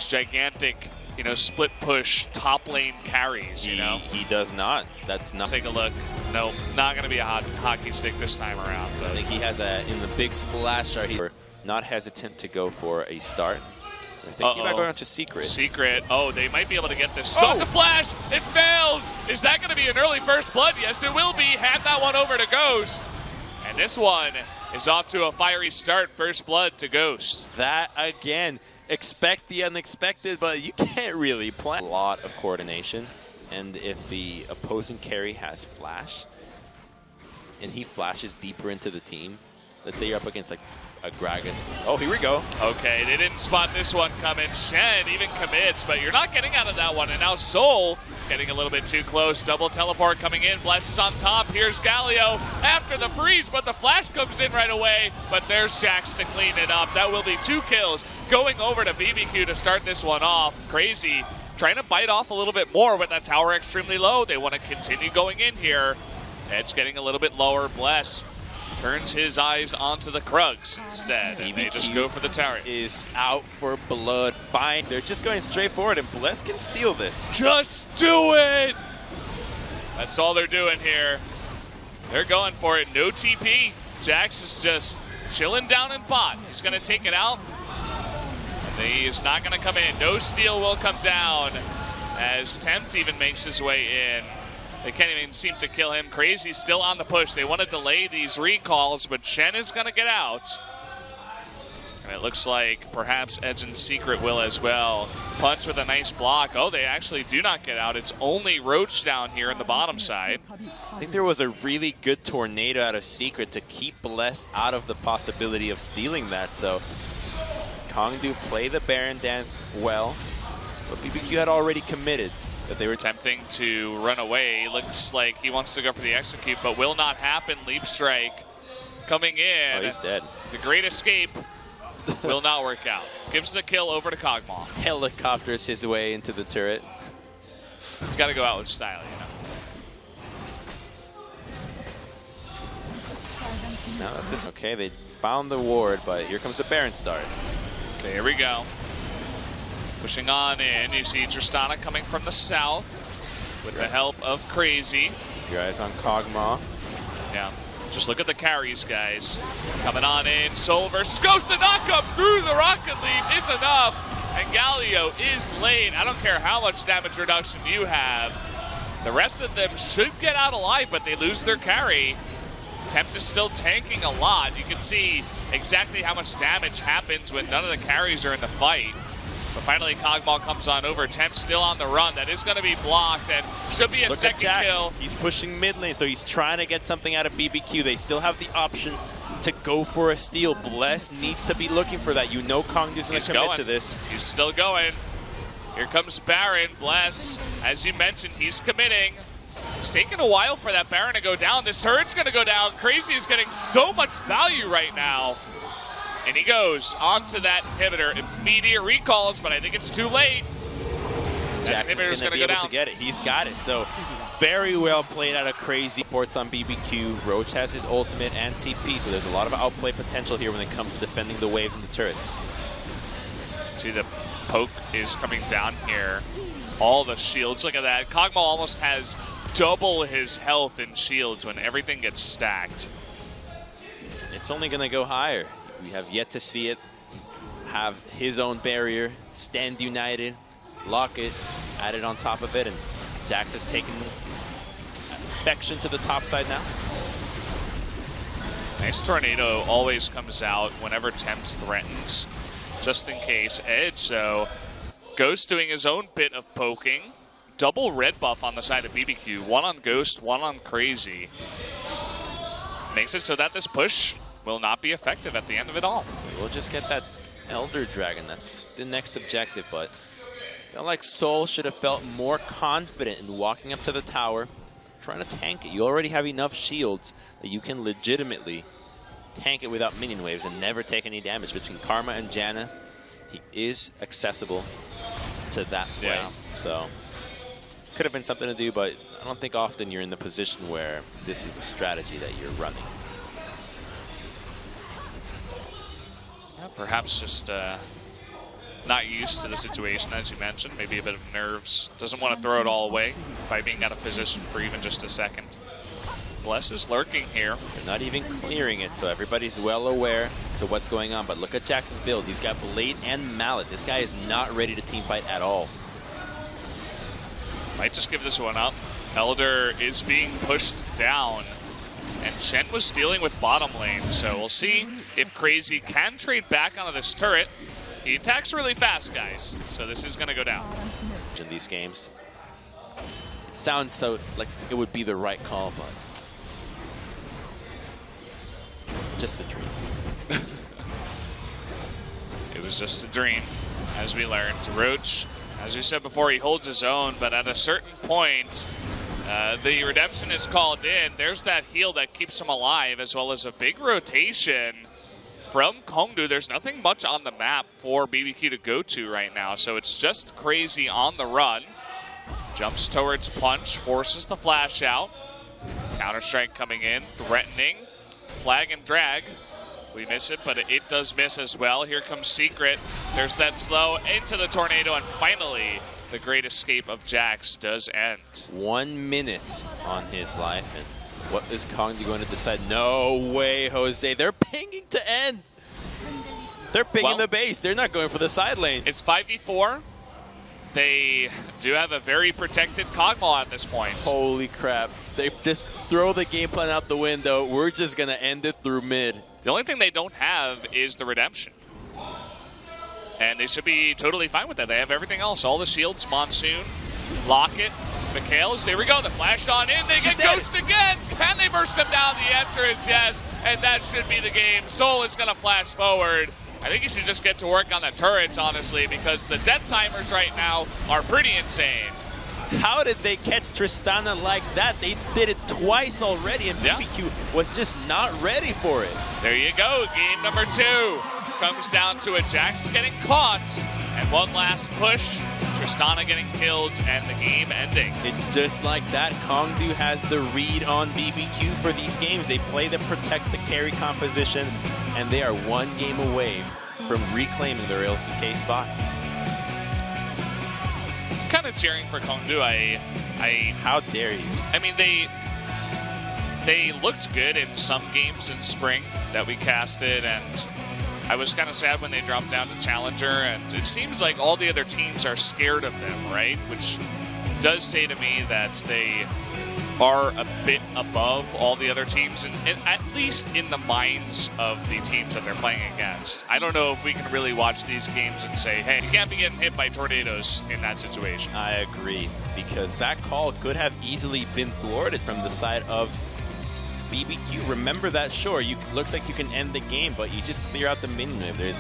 gigantic, split push top lane carries, He does not. That's not. Take a look. No, not going to be a hockey stick this time around. But I think he has in the big splash chart, he's not hesitant to go for a start. I think he might go on to Secret. Secret. Oh, they might be able to get this. Stop the flash! It fails! Is that going to be an early first blood? Yes, it will be. Hand that one over to Ghost. And this one is off to a fiery start. First blood to Ghost. That, again, expect the unexpected, but you can't really plan. A lot of coordination. And if the opposing carry has flash, and he flashes deeper into the team, let's say you're up against like a Gragas. Oh, here we go. Okay, they didn't spot this one coming. Shen even commits, but you're not getting out of that one. And now Soul getting a little bit too close. Double teleport coming in. Bless is on top. Here's Galio after the freeze, but the flash comes in right away. But there's Jax to clean it up. That will be 2 kills going over to BBQ to start this one off. Crazy trying to bite off a little bit more with that tower extremely low. They want to continue going in here. Edge getting a little bit lower. Bless turns his eyes onto the Krugs instead, and they just go for the tower. Is out for blood. Fine. They're just going straight forward, and Bless can steal this. Just do it! That's all they're doing here. They're going for it. No TP. Jax is just chilling down in bot. He's going to take it out. And he's not going to come in. No steal will come down as Tempt even makes his way in. They can't even seem to kill him. Crazy still on the push. They want to delay these recalls, but Shen is going to get out. And it looks like perhaps Edge and Secret will as well. Punch with a nice block. Oh, they actually do not get out. It's only Roach down here in the bottom side. I think there was a really good tornado out of Secret to keep Bless out of the possibility of stealing that. So KONGDOO play the Baron dance well, but BBQ had already committed. That they were attempting to run away. Looks like he wants to go for the execute, but will not happen. Leap strike coming in. Oh, he's dead. The great escape will not work out. Gives the kill over to KOGMAW. Helicopters his way into the turret. Got to go out with style, Now that this okay, they found the ward, but here comes the Baron start. Okay, here we go. Pushing on in, you see Tristana coming from the south with the help of Crazy. Your eyes on KOGMAW. Yeah, just look at the carries, guys. Coming on in, Soul versus Ghost. The knockup through the Rocket Leap is enough, and Galio is late. I don't care how much damage reduction you have. The rest of them should get out alive, but they lose their carry. Tempt is still tanking a lot. You can see exactly how much damage happens when none of the carries are in the fight. But finally, KOGMAW comes on over. Tempt still on the run. That is going to be blocked and should be a second kill. He's pushing mid lane, so he's trying to get something out of BBQ. They still have the option to go for a steal. Bless needs to be looking for that. You know KONGDOO's going to commit to this. He's still going. Here comes Baron. Bless, as you mentioned, he's committing. It's taking a while for that Baron to go down. This turret's going to go down. Crazy is getting so much value right now. And he goes onto that inhibitor. Immediate recalls, but I think it's too late. Jax is going to be able to get it. He's got it. So very well played out of Crazy. Ports on BBQ. Roach has his ultimate and TP, so there's a lot of outplay potential here when it comes to defending the waves and the turrets. See, the poke is coming down here. All the shields. Look at that. KOGMAW almost has double his health in shields when everything gets stacked. It's only going to go higher. We have yet to see it have his own barrier, stand united, lock it, add it on top of it, and Jax has taken affection to the top side now. Nice tornado always comes out whenever Tempt threatens, just in case. Edge, so Ghost doing his own bit of poking. Double red buff on the side of BBQ. One on Ghost, one on Crazy. Makes it so that this push will not be effective at the end of it all. We'll just get that Elder Dragon. That's the next objective, but I feel like Soul should have felt more confident in walking up to the tower, trying to tank it. You already have enough shields that you can legitimately tank it without minion waves and never take any damage. Between Karma and Janna, he is accessible to that play. Yeah. So could have been something to do, but I don't think often you're in the position where this is the strategy that you're running. Perhaps just not used to the situation, as you mentioned. Maybe a bit of nerves. Doesn't want to throw it all away by being out of position for even just a second. Bless is lurking here. They're not even clearing it, so everybody's well aware to what's going on. But look at Jax's build. He's got Blade and Mallet. This guy is not ready to team fight at all. Might just give this one up. Elder is being pushed down, and Shen was dealing with bottom lane, so we'll see if Crazy can trade back onto this turret. He attacks really fast, guys, so this is going to go down. In these games, it sounds so like it would be the right call, but just a dream. It was just a dream, as we learned. Roach, as we said before, he holds his own, but at a certain point, the redemption is called in. There's that heal that keeps him alive, as well as a big rotation from KONGDOO. There's nothing much on the map for BBQ to go to right now, so it's just Crazy on the run. Jumps towards Punch, forces the flash out. Counter-Strike coming in, threatening. Flag and drag. We miss it, but it does miss as well. Here comes Secret. There's that slow into the tornado, and finally, the great escape of Jax does end. 1 minute on his life, and what is KONGDOO going to decide? No way, Jose. They're pinging to end. They're pinging the base. They're not going for the side lanes. It's 5v4. They do have a very protected Kog'Maw at this point. Holy crap. They just throw the game plan out the window. We're just going to end it through mid. The only thing they don't have is the redemption. And they should be totally fine with that. They have everything else. All the shields, Monsoon, Locket, Mikhails. There we go. The flash on in. They get Ghost again. Can they burst them down? The answer is yes. And that should be the game. Soul is going to flash forward. I think you should just get to work on the turrets, honestly, because the death timers right now are pretty insane. How did they catch Tristana like that? They did it twice already, and BBQ was just not ready for it. There you go. Game number 2 comes down to a Jax getting caught, and one last push. Tristana getting killed, and the game ending. It's just like that. KONGDOO has the read on BBQ for these games. They play the protect the carry composition, and they are 1 game away from reclaiming their LCK spot. Kind of cheering for KONGDOO. How dare you? I mean, they looked good in some games in spring that we casted, and I was kind of sad when they dropped down to Challenger, and it seems like all the other teams are scared of them, right? Which does say to me that they are a bit above all the other teams, and at least in the minds of the teams that they're playing against. I don't know if we can really watch these games and say, hey, you can't be getting hit by tornadoes in that situation. I agree, because that call could have easily been thwarted from the side of BBQ. Remember that, sure, looks like you can end the game, but you just clear out the minion wave. There's